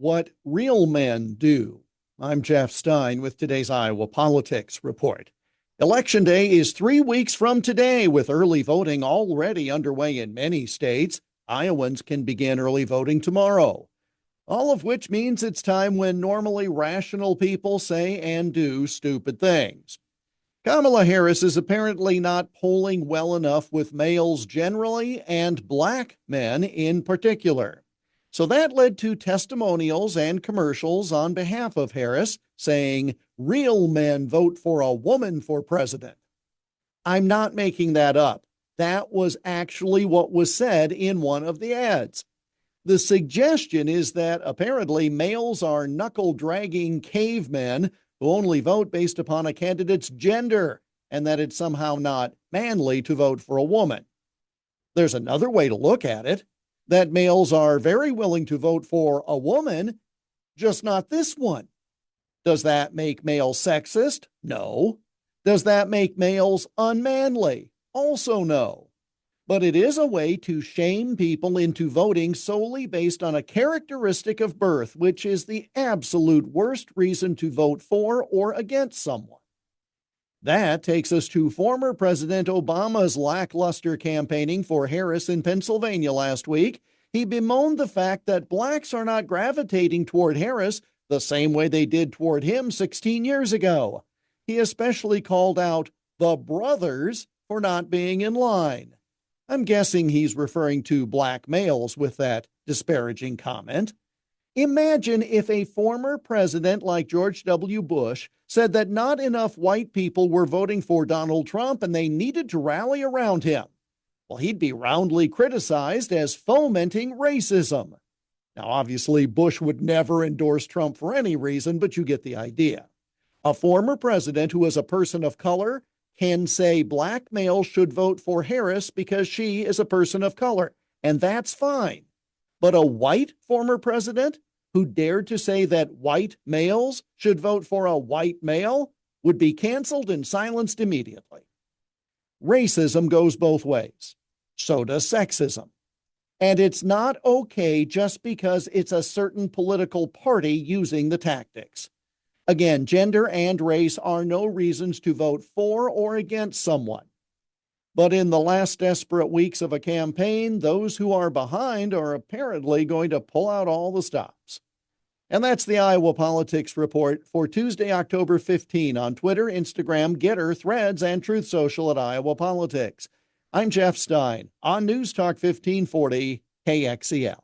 what real men do. I'm Jeff Stein with today's Iowa Politics Report. Election Day is 3 weeks from today, with early voting already underway in many states. Iowans can begin early voting tomorrow. All of which means it's time when normally rational people say and do stupid things. Kamala Harris is apparently not polling well enough with males generally and black men in particular. So that led to testimonials and commercials on behalf of Harris saying, "Real men vote for a woman for president." I'm not making that up. That was actually what was said in one of the ads. The suggestion is that apparently males are knuckle-dragging cavemen who only vote based upon a candidate's gender, and that it's somehow not manly to vote for a woman. There's another way to look at it, that males are very willing to vote for a woman, just not this one. Does that make males sexist? No. Does that make males unmanly? Also no. But it is a way to shame people into voting solely based on a characteristic of birth, which is the absolute worst reason to vote for or against someone. That takes us to former President Obama's lackluster campaigning for Harris in Pennsylvania last week. He bemoaned the fact that blacks are not gravitating toward Harris the same way they did toward him 16 years ago. He especially called out the brothers for not being in line. I'm guessing he's referring to black males with that disparaging comment. Imagine if a former president like George W. Bush said that not enough white people were voting for Donald Trump and they needed to rally around him. Well, he'd be roundly criticized as fomenting racism. Now, obviously, Bush would never endorse Trump for any reason, but you get the idea. A former president who is a person of color can say black males should vote for Harris because she is a person of color, and that's fine. But a white former president who dared to say that white males should vote for a white male would be canceled and silenced immediately. Racism goes both ways. So does sexism. And it's not okay just because it's a certain political party using the tactics. Again, gender and race are no reasons to vote for or against someone. But in the last desperate weeks of a campaign, those who are behind are apparently going to pull out all the stops. And that's the Iowa Politics Report for Tuesday, October 15 on Twitter, Instagram, Getter, Threads, and Truth Social at Iowa Politics. I'm Jeff Stein on News Talk 1540 KXEL.